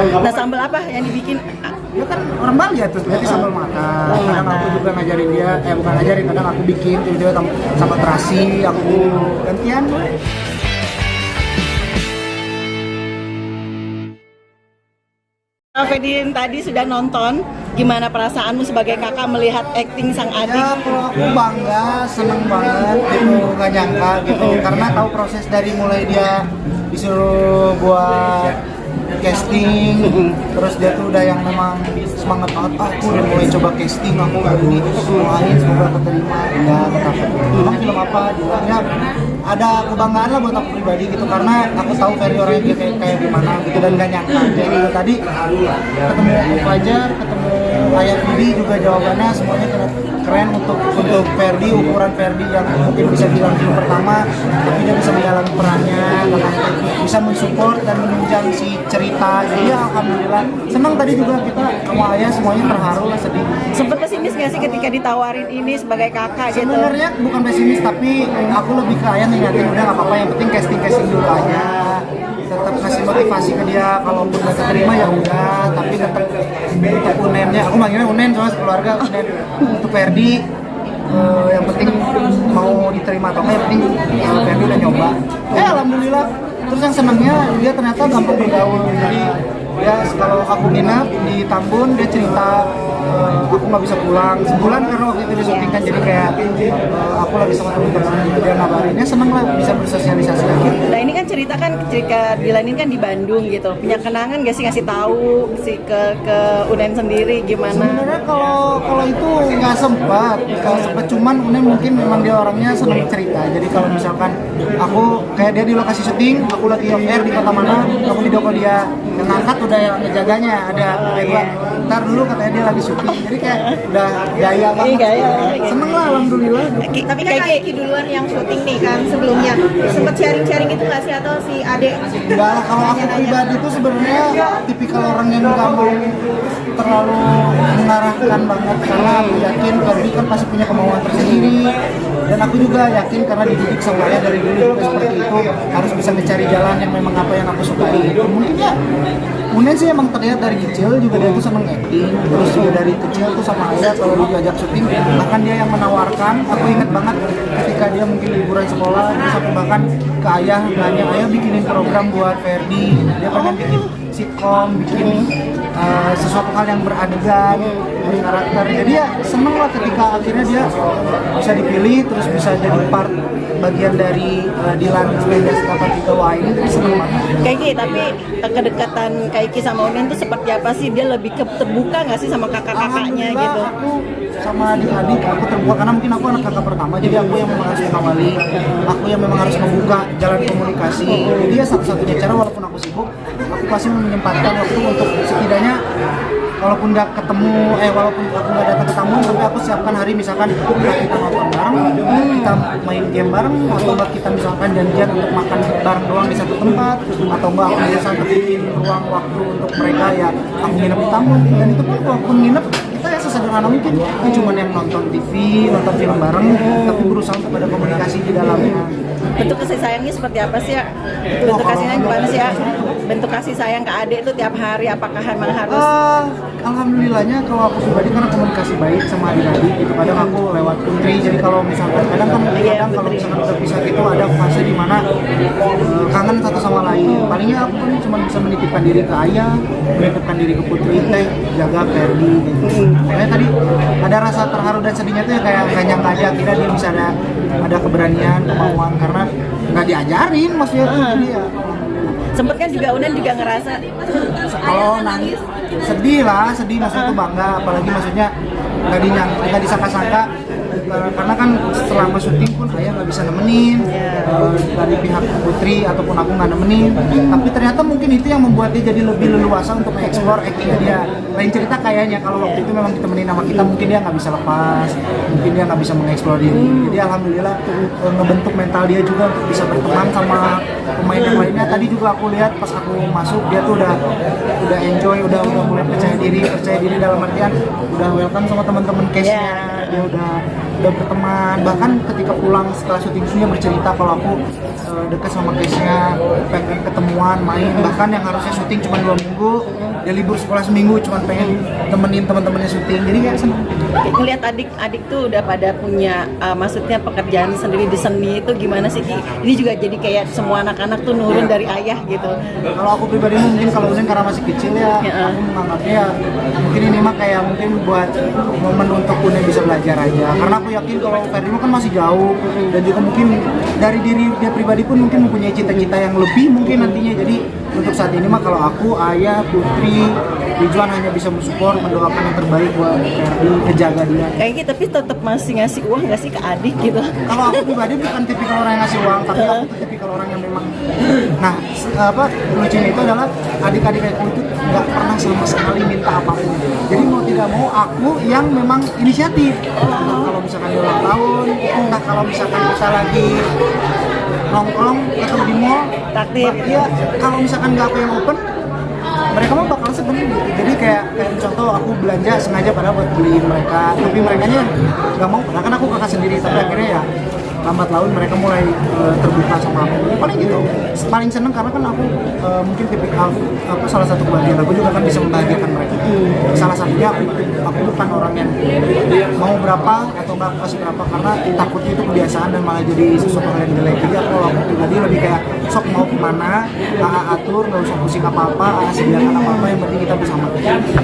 Nah, sambal apa yang dibikin? Dia kan orang Bali ya, terus berarti sambal mata. Kadang aku juga ngajarin dia, bukan ngajarin, kadang aku bikin tiba-tiba sambal terasi, aku gantian. Fedin tadi sudah nonton, gimana perasaanmu sebagai kakak melihat akting sang adik? Ya, kalau aku bangga, seneng banget gitu, nggak nyangka gitu, karena tahu proses dari mulai dia disuruh buat casting, terus dia tuh udah yang memang semangat banget, aku udah mulai coba casting, aku kali ini doain semoga keterima, ya tetap emang film apa, ya ada kebanggaan lah buat aku pribadi gitu, karena aku tahu Ferry orangnya dia kayak gimana gitu, dan gak nyangka kayak gitu. Tadi ketemu Ko Fajar, ketemu Ayah Budi juga jawabannya semuanya keren untuk Ferdi, ukuran Ferdi yang mungkin bisa bilang film pertama, tapi dia bisa menjalani perannya, bisa mensupport dan menunjang si cerita. Jadi ya alhamdulillah senang. Tadi juga kita sama Ayah semuanya terharu lah, sedih. Sempet pesimis nggak sih ketika ditawarin ini sebagai kakak gitu? Sebenarnya bukan pesimis, tapi aku lebih ke Ayah ngingatin udah nggak apa-apa, yang penting casting dulu aja, tetap kasih motivasi ke dia, kalaupun nggak keterima ya udah, tapi tetap untuk Unennya, aku manggilnya Unen soalnya keluarga Unen, untuk Ferdi yang penting mau diterima atau nggak, yang penting Ferdi udah nyoba, alhamdulillah. Terus yang senangnya dia ternyata gampang bergaul, jadi ya kalau aku nginap di Tambun dia cerita aku nggak bisa pulang sebulan karena waktu itu disyuting kan, jadi kayak aku lagi sama teman-teman, dia ngabarinnya, seneng lah bisa bersosialisasi lagi. Nah ini kan cerita kan ketika dilanin kan di Bandung gitu, punya kenangan gak sih ngasih tahu sih ke Unen sendiri gimana? Sebenarnya kalau itu nggak sempat, cuman Unen mungkin memang dia orangnya seneng cerita, jadi kalau misalkan aku kayak dia di lokasi syuting, aku lagi off air di kota mana, aku video call dia, yang ngangkat udah yang ngejaganya ada, ntar dulu katanya dia lagi syuting, jadi kayak udah gaya banget. Seneng lah alhamdulillah. Tapi kan Ki duluan yang syuting nih kan sebelumnya, sempet sharing-sharing itu nggak sih, atau si Ade? Enggak, kalau aku pribadi itu sebenarnya tipikal orang yang nggak mau terlalu mengarahkan banget, karena aku yakin Ferdi kan pasti punya kemauan tersendiri, dan aku juga yakin karena dididik sama ayah dari dulu juga seperti itu, harus bisa mencari jalan yang memang apa yang aku sukai. Mungkin ya Unen sih emang terlihat dari kecil juga dia tuh seneng acting, terus juga dari kecil tuh sama ayah kalau diajak syuting, bahkan dia yang menawarkan. Aku inget banget ketika dia mungkin liburan sekolah, terus aku bahkan ke ayah nanya, ayah bikinin program buat Ferdi, dia pengen bikin sitkom, bikin sesuatu hal yang beradegan, berkarakter. Jadi ya seneng lah ketika akhirnya dia bisa dipilih, terus bisa jadi part bagian dari Dilan 1983 Wah ini, jadi seneng banget. Kaiki, tapi kedekatan Kaiki sama Unen tuh seperti apa sih? Dia lebih terbuka nggak sih sama kakak-kakaknya gitu? Aku sama adik-adik aku terbuka karena mungkin aku anak kakak pertama, jadi aku yang memang harus mengawali, aku yang memang harus membuka jalan komunikasi. Jadi ya satu-satunya cara, walaupun aku sibuk, aku pasti menyempatkan waktu untuk setidaknya walaupun nggak ketemu, walaupun aku nggak datang ke tamu, tapi aku siapkan hari misalkan kita nonton bareng, kita main game bareng, atau enggak kita misalkan janjian untuk makan bareng doang di satu tempat, atau enggak aku biasa bikin ruang waktu untuk mereka, ya aku nginep di tamu, dan itu pun walaupun nginep kita ya sesederhana mungkin, cuma yang nonton TV, nonton film bareng, tapi berusaha untuk ada komunikasi di dalamnya. Bentuk kasih sayangnya seperti apa sih ya? Bentuk kasihnya gimana sih ya? Bentuk kasih sayang ke adik itu tiap hari, apakah emang harus? Alhamdulillahnya kalau aku pribadi karena komunikasi baik sama adik-adik gitu, kadang aku lewat Putri, jadi kalau misalkan kadang kalau misalkan udah bisa gitu ada fase dimana kangen satu sama lain, palingnya aku kan cuma bisa menitipkan diri ke ayah, menitipkan diri ke Putri, jaga Ferdi gitu. Makanya tadi ada rasa terharu dan sedihnya tuh ya, kayak gak nyangka aja akhirnya dia bisa ada keberanian, kemauan, karena nggak diajarin maksudnya tuh dia. Sempet kan juga Unen juga ngerasa Kalau nangis sedih maksudnya tuh bangga, apalagi maksudnya nggak disangka-sangka, karena kan selama syuting pun ayah nggak bisa nemenin, dari pihak Putri ataupun aku nggak nemenin, tapi ternyata mungkin itu yang membuat dia jadi lebih leluasa untuk mengeksplor actingnya dia. Lain cerita kayaknya kalau waktu itu memang ditemenin sama kita, mungkin dia nggak bisa lepas, mungkin dia nggak bisa mengeksplor diri. Jadi alhamdulillah ngebentuk mental dia juga untuk bisa berteman sama pemain yang lainnya. Tadi juga aku lihat pas aku masuk dia tuh udah enjoy, udah mulai percaya diri dalam artian udah welcome sama teman-teman case-nya, dia udah udah berteman, bahkan ketika pulang setelah syuting dia bercerita kalau aku dekat sama Krisnya, pengen ketemuan, main, bahkan yang harusnya syuting cuma 2 minggu, dia libur sekolah seminggu cuma pengen temenin teman-temannya syuting, jadi kayak seneng. Ngeliat adik-adik tuh udah pada punya maksudnya pekerjaan sendiri di seni itu gimana sih Ki? Ini juga jadi kayak semua anak-anak tuh nurun dari ayah gitu. Kalau aku pribadi mungkin kalau Unen karena masih kecil ya, aku menganggapnya ya, mungkin ini mah kayak mungkin buat momen untuk Unen bisa belajar aja. Karena aku yakin kalau Ferdinand kan masih jauh dan juga mungkin dari diri dia pribadi pun mungkin mempunyai cita-cita yang lebih mungkin nantinya. Jadi untuk saat ini mah kalau aku, ayah, putri, Ridwan hanya bisa mensupport, mendoakan yang terbaik buat Ferdi, ngejaga dia. Kayak gitu, tapi tetap masih ngasih uang nggak sih ke adik gitu? Kalau aku pribadi bukan tipikal orang yang ngasih uang, tapi aku tuh tipikal orang yang memang, nah lucunya itu adalah adik-adik aku itu nggak pernah sama sekali minta apapun. Jadi mau tidak mau aku yang memang inisiatif. Kalau misalkan dia ulang tahun, entah kalau misalkan kita lagi nongkrong atau di mall, Takdir. ya kalau misalkan nggak aku yang open, mereka mah bakal seneng gitu. Jadi kayak contoh aku belanja sengaja padahal buat beliin mereka, tapi mereka nya nggak mau, padahal kan aku kakak sendiri, tapi akhirnya ya lambat laun mereka mulai terbuka sama aku. Paling gitu, paling seneng karena kan aku mungkin tipikal salah satu kebahagiaan aku juga kan bisa membahagiakan mereka. Salah satunya aku bukan orang yang mau berapa atau nggak kasih berapa karena takutnya itu kebiasaan dan malah jadi sesuatu hal yang jelek. Jadi kalau aku pribadi lebih kayak sok mau kemana, atur, nggak usah pusing apa-apa, sediakan apa-apa, yang penting kita bersama.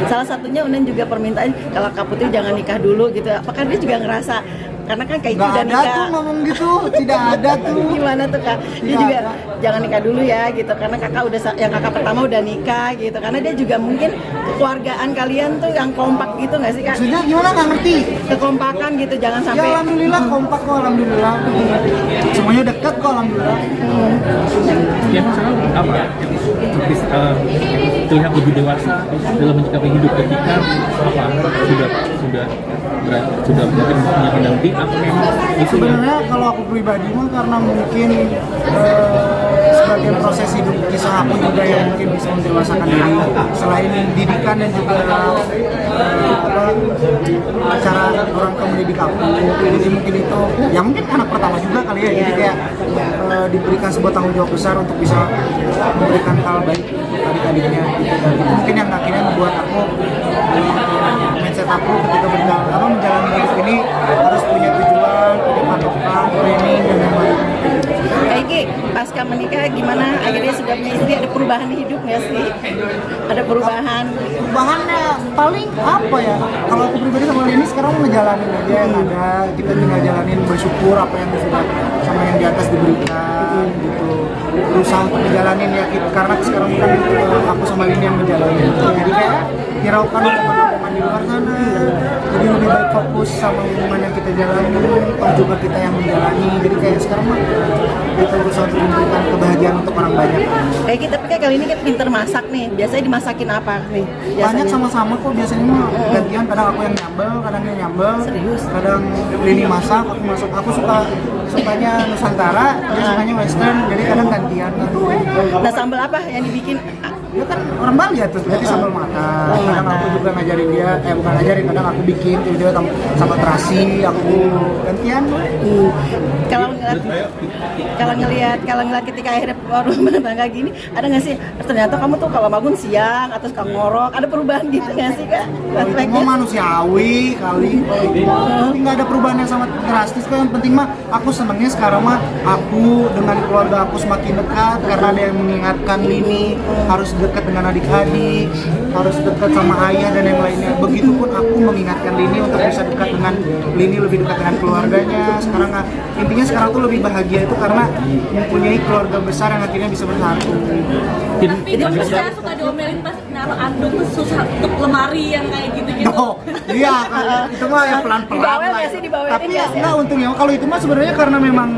Salah satunya Unen juga permintaan kalau Kak Putri jangan nikah dulu gitu. Apakah dia juga ngerasa karena kan kayak Nggak udah ada nikah. tuh ngomong gitu, tidak ada tuh. Gimana tuh Kak? Dia Tidak juga ada. jangan nikah dulu ya gitu karena kakak udah yang kakak pertama udah nikah gitu. Karena dia juga mungkin kekeluargaan kalian tuh yang kompak gitu nggak sih Kak? Maksudnya gimana nggak ngerti? Kekompakan gitu jangan Ya sampai alhamdulillah kompak kok, alhamdulillah. Semuanya dekat kok, alhamdulillah. Ya sekarang apa terlihat lebih dewasa dalam menyikapi hidup ketika sudah mungkin punya pendamping apa memang itu ya? Sebenarnya kalau aku pribadi mah karena mungkin sebagian proses hidup kisah aku juga yang mungkin bisa mendewasakan diri selain didikan dan juga cara orang tua mendidik aku. Jadi mungkin itu ya mungkin anak pertama juga kali ya, jadi kayak diberikan sebuah tanggung jawab besar untuk bisa memberikan hal baik adik-adiknya gitu. Dan itu mungkin yang akhirnya membuat aku mindset aku ketika menjalani hidup ini harus punya tujuan, punya patokan, training dan lain-lain. Kayak pasca menikah gimana akhirnya sudah punya istri ada perubahan hidup nggak sih? Ada perubahan? Perubahannya paling apa ya? Kalau aku pribadi sama ini sekarang ngejalanin aja yang ada, kita tinggal jalanin, bersyukur apa yang sudah sama yang di atas diberikan gitu. Berusaha untuk ngejalanin ya karena sekarang kan aku sama Lini yang menjalani. Jadi kayak hiraukan omongan di luar sana. Jadi lebih baik fokus sama hubungan yang kita jalani, atau juga kita yang menjalani. Jadi kayak sekarang mah kita berusaha untuk memberikan kebahagiaan untuk orang banyak. Kayak kita tapi kali ini kan pinter masak nih. Biasanya dimasakin apa nih? Banyak sama-sama kok biasanya mah gantian, kadang aku yang nyambel, kadang dia nyambel. Serius? Kadang Lini masak, aku masak. Aku sukanya Nusantara, dia sukanya Western, jadi kadang gantian gitu. Nah sambal apa yang dibikin? Dia kan orang Bali ya tuh, berarti sambal mata. Kadang aku juga ngajarin dia, bukan ngajarin, kadang aku bikin tuh dia sambal terasi, aku gantian. Kalau ngeliat ketika akhirnya rumah tangga gini, ada nggak sih ternyata kamu tuh kalau bangun siang atau suka ngorok, ada perubahan gitu nggak sih Kak? Mau manusiawi kali, tapi nggak ada perubahan yang sangat drastis kok. Yang penting mah aku senengnya sekarang mah aku dengan keluarga aku semakin dekat karena ada yang mengingatkan Lini harus dekat dengan adik-adik, harus dekat sama ayah dan yang lainnya. Begitupun aku mengingatkan Lini untuk bisa dekat dengan Lini, lebih dekat dengan keluarganya. Sekarang intinya sekarang tuh lebih bahagia itu karena mempunyai keluarga besar yang akhirnya bisa bersatu. Tapi kamu suka diomelin pas naruh anduk tuh susah untuk lemari yang kayak gitu-gitu. Oh, iya, itu mah ya pelan-pelan Dibawel lah. nggak sih? Dibawelin Tapi ya nggak sih? enggak, untungnya kalau itu mah sebenarnya karena memang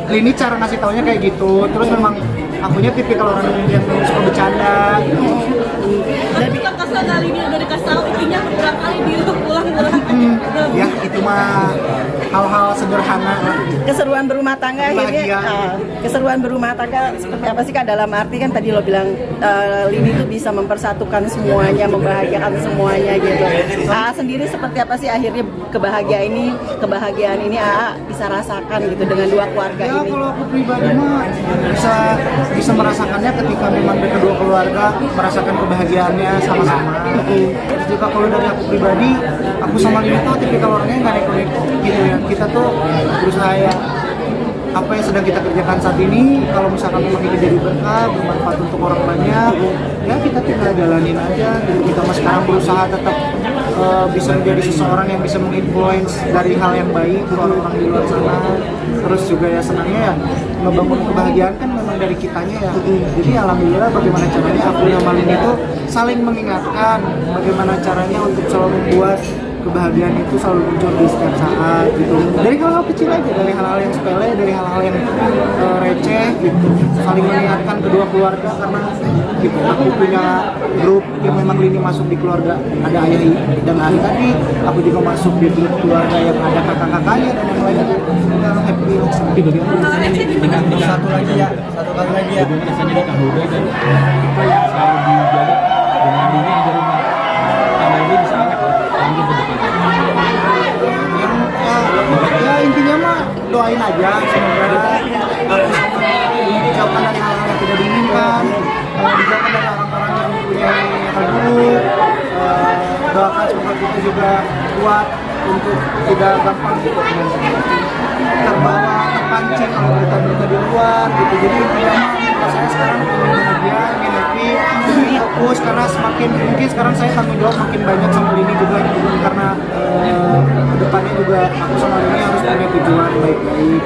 Lini cara ngasih taunya kayak gitu. Terus memang akunya tipikal orang yang suka bercanda. Tapi kan kesel kali ini udah dikasih tahu intinya berulang kali diulang-ulang. Ya itu mah hal-hal hal sederhana. Keseruan berumah tangga akhirnya keseruan berumah tangga seperti apa sih Kak, dalam arti kan tadi lo bilang Lini tuh bisa mempersatukan semuanya, membahagiakan semuanya gitu. Sendiri seperti apa sih akhirnya kebahagiaan ini bisa rasakan gitu dengan dua keluarga Ya ini? kalau aku pribadi mah bisa merasakannya ketika memang kedua keluarga merasakan kebahagiaannya sama-sama. Terus juga kalau dari aku pribadi, aku sama Lini tuh tipikal orangnya nggak neko-neko gitu ya. Kita tuh berusaha ya apa yang sedang kita kerjakan saat ini, kalau misalkan memang ini jadi berkah, bermanfaat untuk orang banyak, ya kita tinggal jalanin aja. Jadi kita mas sekarang berusaha tetap bisa menjadi seseorang yang bisa menginfluence dari hal yang baik ke orang-orang di luar sana. Terus juga ya senangnya ya ngebangun kebahagiaan kan memang dari kitanya ya. Jadi alhamdulillah bagaimana caranya aku sama Lini itu saling mengingatkan bagaimana caranya untuk selalu membuat kebahagiaan itu selalu muncul di setiap saat gitu. Dari hal-hal kecil aja, dari hal-hal yang sepele, dari hal-hal yang receh gitu. Saling mengingatkan kedua keluarga karena gitu. Aku punya grup yang memang Lini masuk di keluarga ada ayah dan adik tadi. Aku juga masuk di grup keluarga yang ada kakak-kakaknya dan yang lainnya. Udah happy. Tapi bagaimana rasanya nikah Satu lagi ya, satu kali lagi ya. bagaimana rasanya nikah muda dan kita yang selalu dijaga dengan Lini yang di rumah tangga ini bisa angkat lanjut ke depan. Ya intinya mah doain aja semoga aku sama Lini dijauhkan dari hal-hal yang tidak diinginkan, dijauhkan dari orang-orang yang mempunyai hal buruk. Doakan semoga kita juga kuat untuk tidak gampang terbawa terpancing kalau berita-berita di luar gitu. Jadi intinya mah saya sekarang ingin bahagia, ingin happy, ingin fokus karena mungkin sekarang saya tanggung jawab makin banyak sama Lini juga karena depannya juga aku sama Lini harus punya tujuan baik-baik.